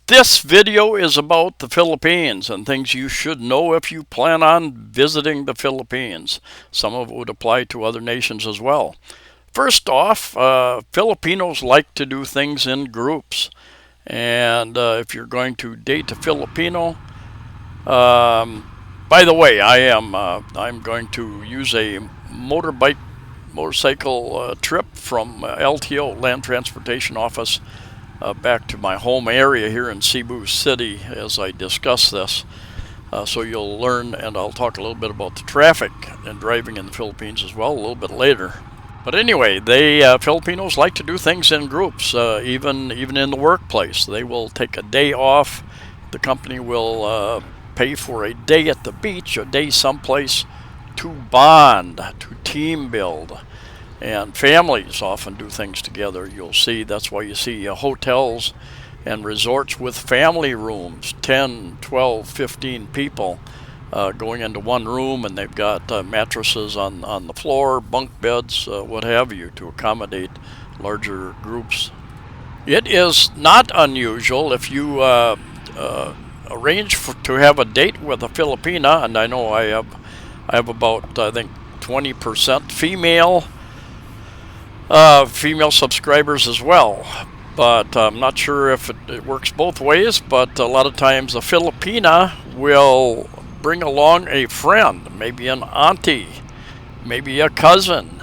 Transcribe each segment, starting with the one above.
This video is about the Philippines and things you should know if you plan on visiting the Philippines. Some of it would apply to other nations as well. First off, Filipinos like to do things in groups. And if you're going to date a Filipino, um, by the way, I'm going to use a motorcycle trip from LTO, Land Transportation Office, back to my home area here in Cebu City as I discuss this. So you'll learn, and I'll talk a little bit about the traffic and driving in the Philippines as well a little bit later. But anyway, they Filipinos like to do things in groups, even in the workplace. They will take a day off. The company will pay for a day at the beach, a day someplace to bond, to team build. And families often do things together. You'll see that's why you see hotels and resorts with family rooms, 10, 12, 15 people going into one room, and they've got mattresses on the floor, bunk beds, what have you, to accommodate larger groups. It is not unusual if you arrange to have a date with a Filipina, and I know I have about, I think, 20% female subscribers as well. But I'm not sure if it works both ways, but a lot of times a Filipina will bring along a friend, maybe an auntie, maybe a cousin,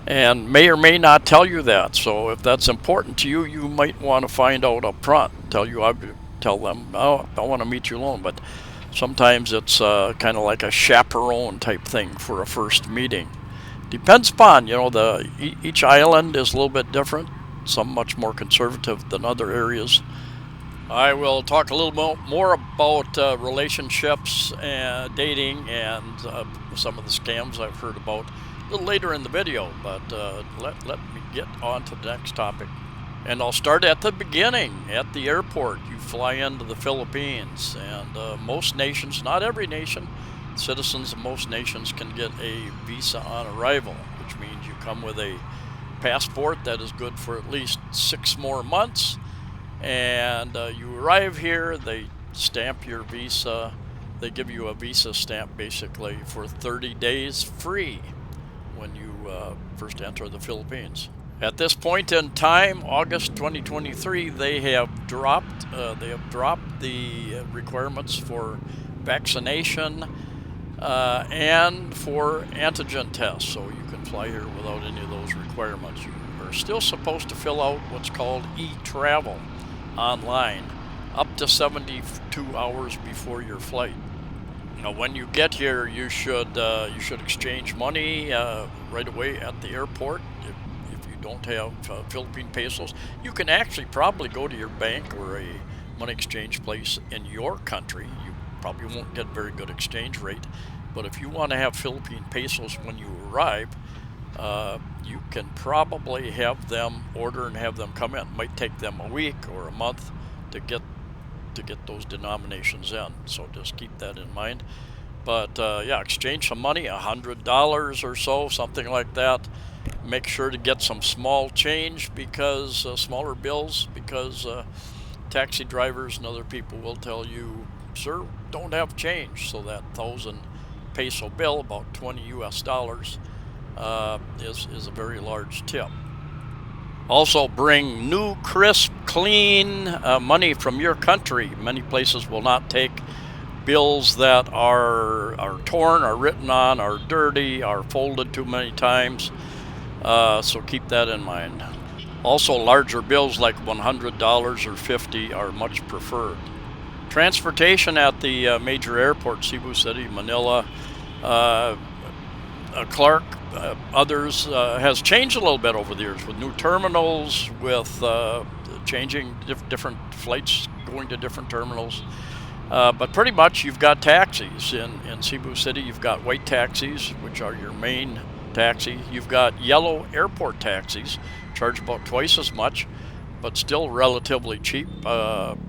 and may or may not tell you that. So if that's important to you, you might want to find out up front. Tell them, oh, I want to meet you alone. But sometimes it's kind of like a chaperone type thing for a first meeting. Depends upon, each island is a little bit different. Some much more conservative than other areas. I will talk a little more about relationships and dating and some of the scams I've heard about a little later in the video. But let me get on to the next topic. And I'll start at the beginning, at the airport. You fly into the Philippines, and most nations, not every nation, citizens of most nations can get a visa on arrival, which means you come with a passport that is good for at least 6 more months, and you arrive here, they stamp your visa, they give you a visa stamp basically for 30 days free when you first enter the Philippines. At this point in time, August 2023, they have dropped the requirements for vaccination and for antigen tests, so you can fly here without any of those requirements. You are still supposed to fill out what's called e-travel online up to 72 hours before your flight. Now, when you get here, you should exchange money right away at the airport. If you don't have Philippine pesos, you can actually probably go to your bank or a money exchange place in your country. You probably won't get a very good exchange rate, but if you want to have Philippine pesos when you arrive, you can probably have them order and have them come in. It might take them a week or a month to get those denominations in, so just keep that in mind. But yeah, exchange some money, $100 or so, something like that. Make sure to get some small change, because smaller bills, because taxi drivers and other people will tell you, sir, don't have change. So that 1,000 peso bill, about $20 US, is a very large tip. Also bring new, crisp, clean money from your country. Many places will not take bills that are torn, are written on, are dirty, are folded too many times. So keep that in mind. Also, larger bills like $100 or $50 are much preferred. Transportation at the major airports, Cebu City, Manila, Clark, others, has changed a little bit over the years with new terminals, with changing different flights going to different terminals. But pretty much you've got taxis. In Cebu City, you've got white taxis, which are your main taxi. You've got yellow airport taxis, charge about twice as much, but still relatively cheap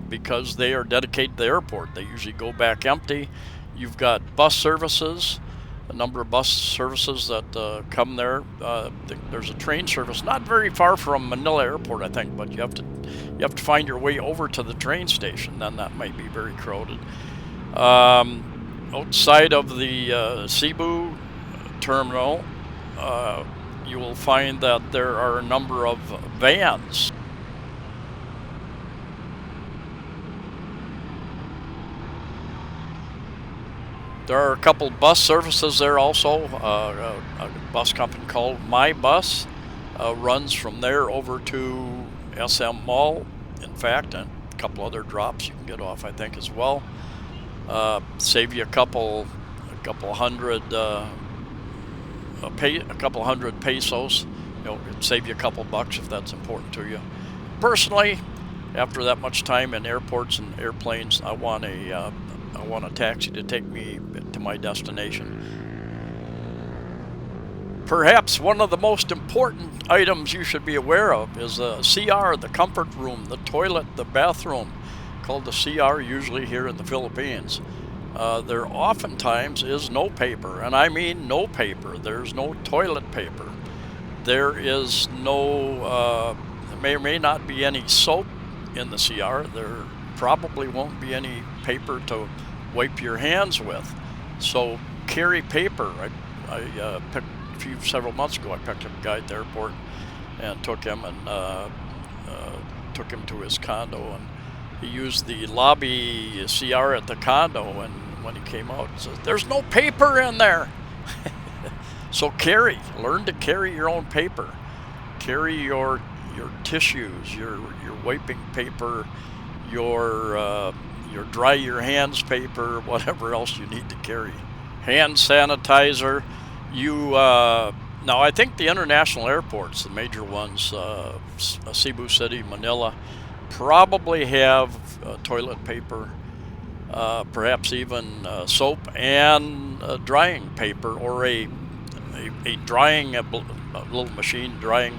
because they are dedicated to the airport. They usually go back empty. You've got bus services, a number of bus services that come there. There's a train service not very far from Manila Airport, I think, but you have to you have to find your way over to the train station. Then that might be very crowded. Outside of the Cebu terminal, you will find that there are a number of vans. There are a couple bus services there also. A bus company called My Bus runs from there over to SM Mall, in fact, and a couple other drops you can get off, I think, as well. Save you a couple hundred pesos. It'd save you a couple bucks if that's important to you. Personally, after that much time in airports and airplanes, I want a taxi to take me to my destination. Perhaps one of the most important items you should be aware of is the CR, the comfort room, the toilet, the bathroom, called the CR usually here in the Philippines. There oftentimes is no paper, and I mean no paper. There's no toilet paper. There is no, may or may not be any soap in the CR. There probably won't be any paper to wipe your hands with. So carry paper. I picked several months ago. I picked up a guy at the airport and took him to his condo, and he used the lobby CR at the condo. And when he came out, he says, "There's no paper in there." So learn to carry your own paper. Carry your tissues, your wiping paper, your dry your hands paper, whatever else you need to carry. Hand sanitizer. Now I think the international airports, the major ones, Cebu City, Manila, probably have toilet paper, perhaps even soap and drying paper, or a little machine drying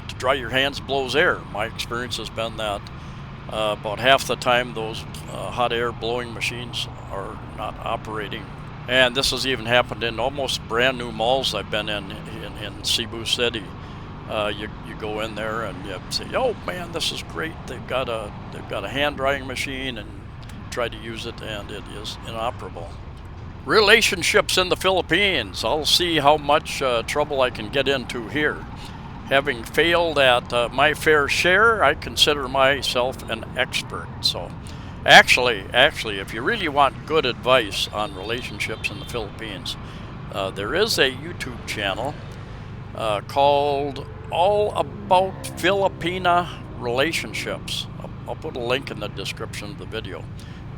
to dry your hands, blows air. My experience has been that about half the time those hot air blowing machines are not operating. And this has even happened in almost brand new malls I've been in Cebu City. You go in there and you say, "Oh man, this is great. They've got a hand drying machine," and try to use it, and it is inoperable. Relationships in the Philippines. I'll see how much trouble I can get into here. Having failed at my fair share, I consider myself an expert. So actually, if you really want good advice on relationships in the Philippines, there is a YouTube channel called All About Filipina Relationships. I'll put a link in the description of the video.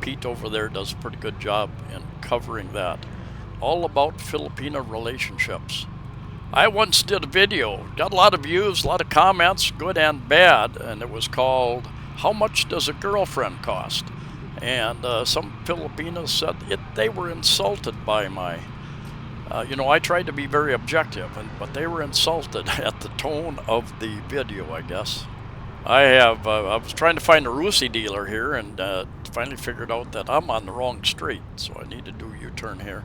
Pete over there does a pretty good job in covering that. All About Filipina Relationships. I once did a video, got a lot of views, a lot of comments, good and bad, and it was called "How Much Does a Girlfriend Cost?" And some Filipinos said they were insulted by my, I tried to be very objective, but they were insulted at the tone of the video, I guess. I was trying to find a Rusi dealer here, and finally figured out that I'm on the wrong street, so I need to do a U-turn here,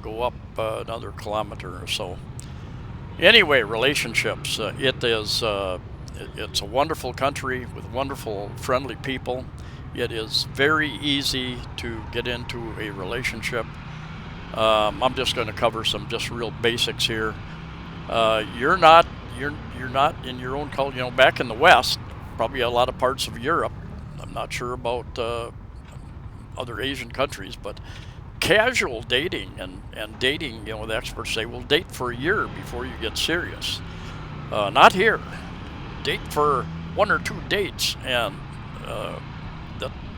go up another kilometer or so. Anyway, relationships. It's a wonderful country with wonderful, friendly people. It is very easy to get into a relationship. I'm just going to cover some just real basics here. You're not in your own culture. Back in the West, probably a lot of parts of Europe. I'm not sure about other Asian countries, but casual dating and dating, the experts say, will date for a year before you get serious. Not here. Date for 1 or 2 dates, and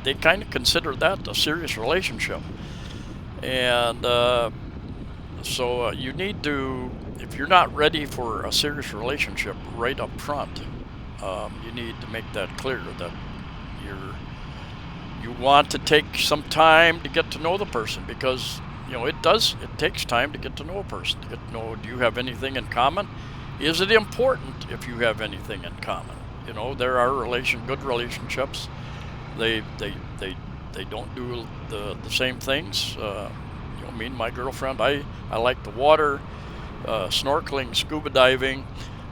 they kind of consider that a serious relationship. And so you need to, if you're not ready for a serious relationship right up front, you need to make that clear that you want to take some time to get to know the person, because it takes time to get to know a person, to get to know, do you have anything in common? Is it important if you have anything in common? There are good relationships. They don't do the same things. Me and my girlfriend, I like the water, snorkeling, scuba diving,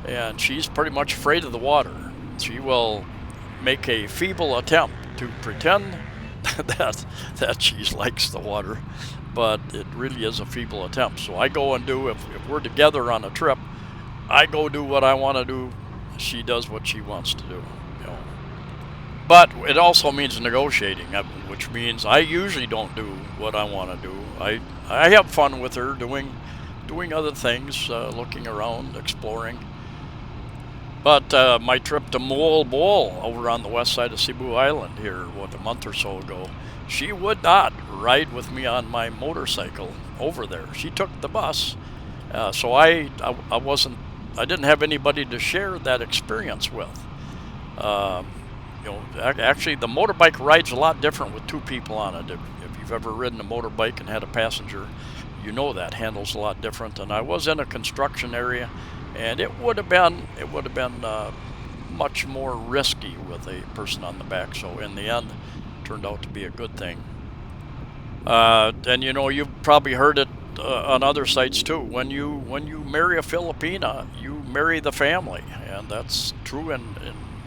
and she's pretty much afraid of the water. She will make a feeble attempt to pretend that she likes the water, but it really is a feeble attempt. So I go and do, if we're together on a trip, I go do what I want to do. She does what she wants to do. You know. But it also means negotiating, which means I usually don't do what I want to do. I have fun with her doing other things, looking around, exploring. But my trip to Mool Bowl over on the west side of Cebu Island here, a month or so ago, she would not ride with me on my motorcycle over there. She took the bus, so I didn't have anybody to share that experience with. Actually, the motorbike ride's a lot different with two people on it. If you've ever ridden a motorbike and had a passenger, you know that handles a lot different. And I was in a construction area, and it would have been much more risky with a person on the back. So in the end, it turned out to be a good thing. And you've probably heard it on other sites too. When you marry a Filipina, you marry the family, and that's true in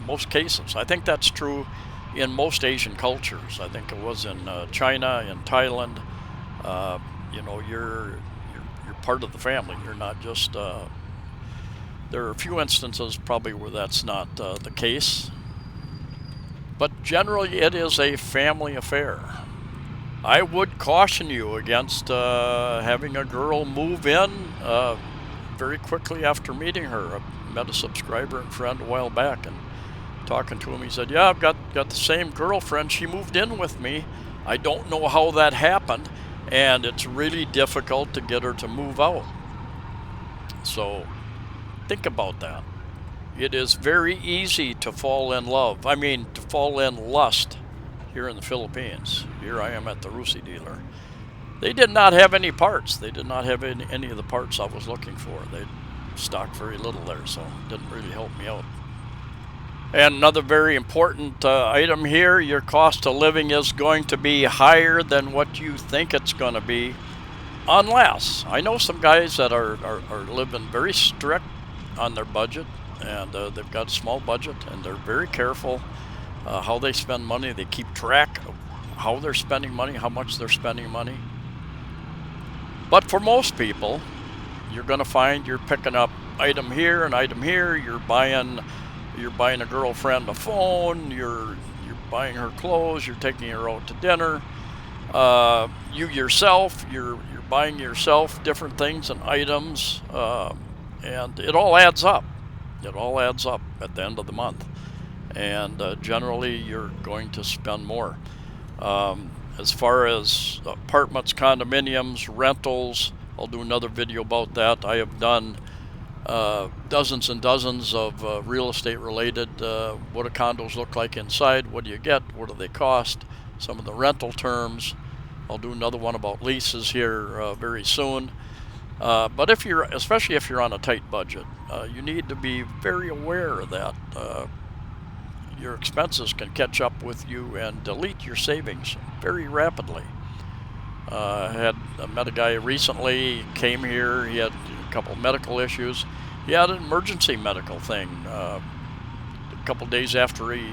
most cases. I think that's true in most Asian cultures. I think it was in China, in Thailand. You're part of the family. You're not just. There are a few instances probably where that's not the case, but generally it is a family affair. I would caution you against having a girl move in very quickly after meeting her. I met a subscriber and friend a while back, and talking to him, he said, "Yeah, I've got the same girlfriend. She moved in with me. I don't know how that happened, and it's really difficult to get her to move out." So think about that. It is very easy to fall in love. To fall in lust here in the Philippines. Here I am at the Rusi dealer. They did not have any parts. They did not have any of the parts I was looking for. They stocked very little there, so it didn't really help me out. And another very important item here, your cost of living is going to be higher than what you think it's going to be, unless, I know some guys that are living very strict on their budget, and they've got a small budget, and they're very careful how they spend money. They keep track of how they're spending money, how much they're spending money. But for most people, you're going to find you're picking up item here and item here. You're buying a girlfriend a phone. You're buying her clothes. You're taking her out to dinner. You're buying yourself different things and items, and it all adds up. It all adds up at the end of the month, and generally you're going to spend more. As far as apartments, condominiums, rentals, I'll do another video about that. I have done dozens and dozens of real estate related, what do condos look like inside, what do you get, what do they cost, some of the rental terms. I'll do another one about leases here very soon. But especially if you're on a tight budget, you need to be very aware that your expenses can catch up with you and delete your savings very rapidly. I met a guy recently, came here, he had a couple of medical issues. He had an emergency medical thing. A couple of days after he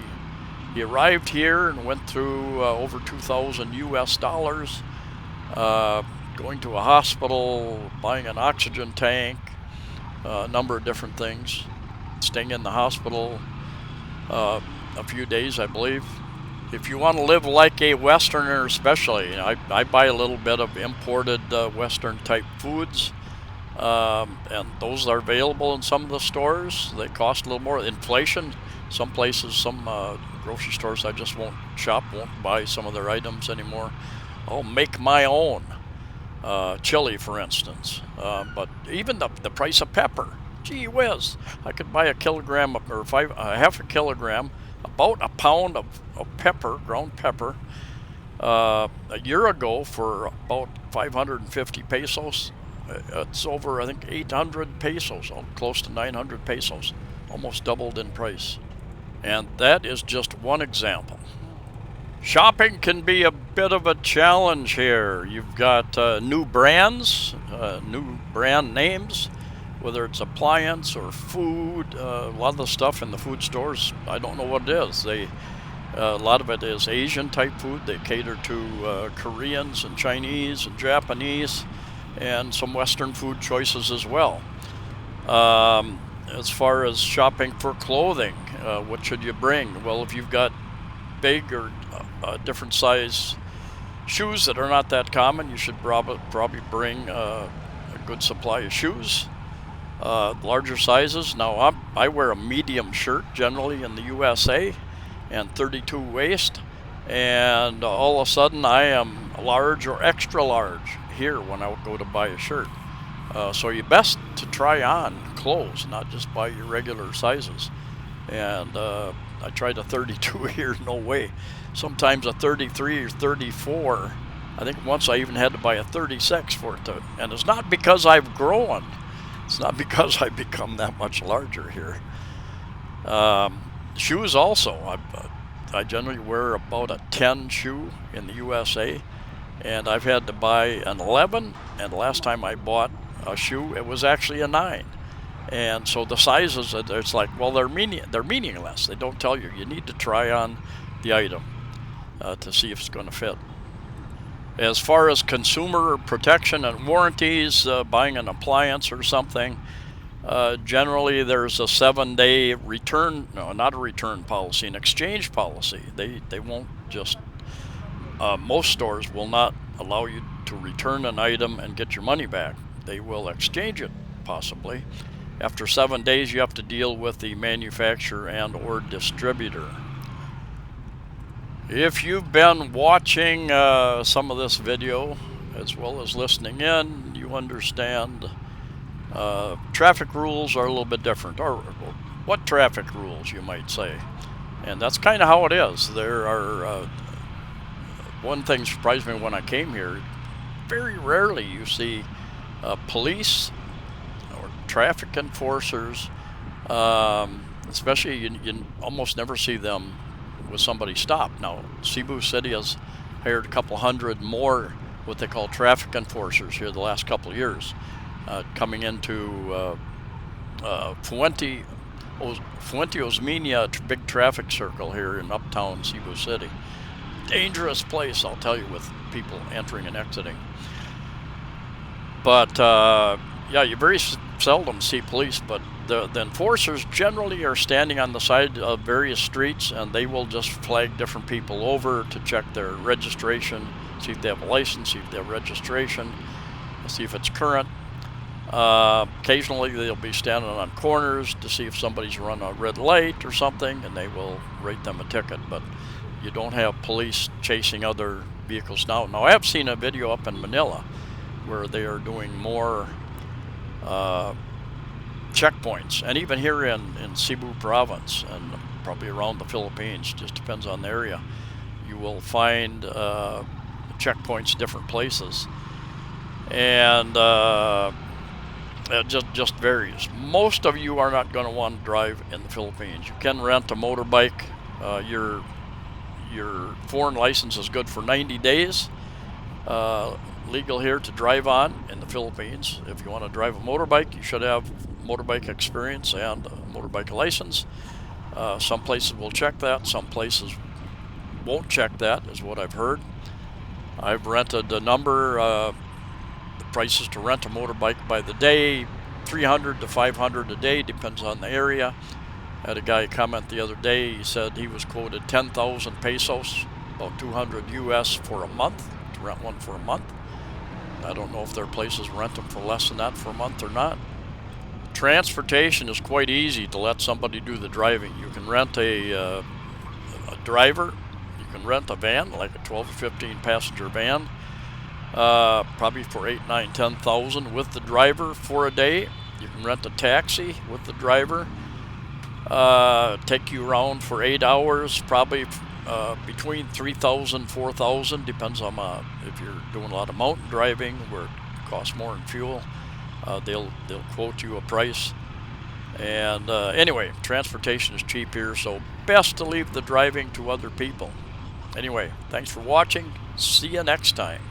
arrived here and went through over $2,000 US, going to a hospital, buying an oxygen tank, a number of different things, staying in the hospital a few days, I believe. If you want to live like a Westerner, especially, I buy a little bit of imported Western type foods, and those are available in some of the stores. They cost a little more. Inflation, some places, some grocery stores, I just won't buy some of their items anymore. I'll make my own chili, for instance. But even the price of pepper, gee whiz, I could buy a kilogram or half a kilogram, about a pound of pepper, ground pepper, a year ago for about 550 pesos. It's over, I think, 800 pesos, close to 900 pesos, almost doubled in price. And that is just one example. Shopping can be a bit of a challenge here. You've got new brands, new brand names, whether it's appliance or food. A lot of the stuff in the food stores, I don't know what it is. A lot of it is Asian type food. They cater to Koreans and Chinese and Japanese, and some Western food choices as well. As far as shopping for clothing, what should you bring? Well, if you've got big or different size shoes that are not that common, you should probably bring a good supply of shoes. Larger sizes. Now I wear a medium shirt generally in the USA and 32 waist, and all of a sudden I am large or extra large here when I go to buy a shirt. So you best to try on clothes, not just buy your regular sizes. And I tried a 32 here, no way. Sometimes a 33 or 34. I think once I even had to buy a 36 for it to, and it's not because I've grown. It's not because I've become that much larger here. Shoes also. I generally wear about a 10 shoe in the USA, and I've had to buy an 11, and the last time I bought a shoe, it was actually a 9. And so the sizes, it's like, well, they're meaningless. They don't tell you. You need to try on the item to see if it's going to fit. As far as consumer protection and warranties, buying an appliance or something, generally there's a 7-day return, no, not a return policy, an exchange policy. They won't just, most stores will not allow you to return an item and get your money back. They will exchange it, possibly. After 7 days, you have to deal with the manufacturer and or distributor. If you've been watching some of this video, as well as listening in, you understand traffic rules are a little bit different, or what traffic rules, you might say. And that's kind of how it is. There are, one thing surprised me when I came here, very rarely you see police or traffic enforcers, especially you almost never see them with somebody stopped. Now, Cebu City has hired a couple hundred more what they call traffic enforcers here the last couple of years, coming into Fuente Osmeña, big traffic circle here in uptown Cebu City. Dangerous place, I'll tell you, with people entering and exiting. But yeah, you very seldom see police, but the enforcers generally are standing on the side of various streets, and they will just flag different people over to check their registration, see if they have a license, see if they have registration, see if it's current. Occasionally they'll be standing on corners to see if somebody's run a red light or something, and they will write them a ticket. But you don't have police chasing other vehicles now. Now, I have seen a video up in Manila where they are doing more checkpoints, and even here in Cebu province and probably around the Philippines, just depends on the area, you will find checkpoints different places, and it just varies. Most of you are not going to want to drive in the Philippines. You can rent a motorbike. Your foreign license is good for 90 days. Legal here to drive on in the Philippines. If you want to drive a motorbike, you should have motorbike experience and a motorbike license. Some places will check that, some places won't check that, is what I've heard. I've rented a number, the prices to rent a motorbike by the day, 300 to 500 a day, depends on the area. I had a guy comment the other day, he said he was quoted 10,000 pesos, about 200 US for a month, to rent one for a month. I don't know if there are places rent them for less than that for a month or not. Transportation is quite easy to let somebody do the driving. You can rent a driver, you can rent a van, like a 12 or 15 passenger van, probably for 8, 9, 10,000 with the driver for a day. You can rent a taxi with the driver, take you around for 8 hours, probably between 3,000, 4,000, depends on if you're doing a lot of mountain driving where it costs more in fuel. They'll quote you a price. And anyway, transportation is cheap here, so best to leave the driving to other people. Anyway, thanks for watching. See you next time.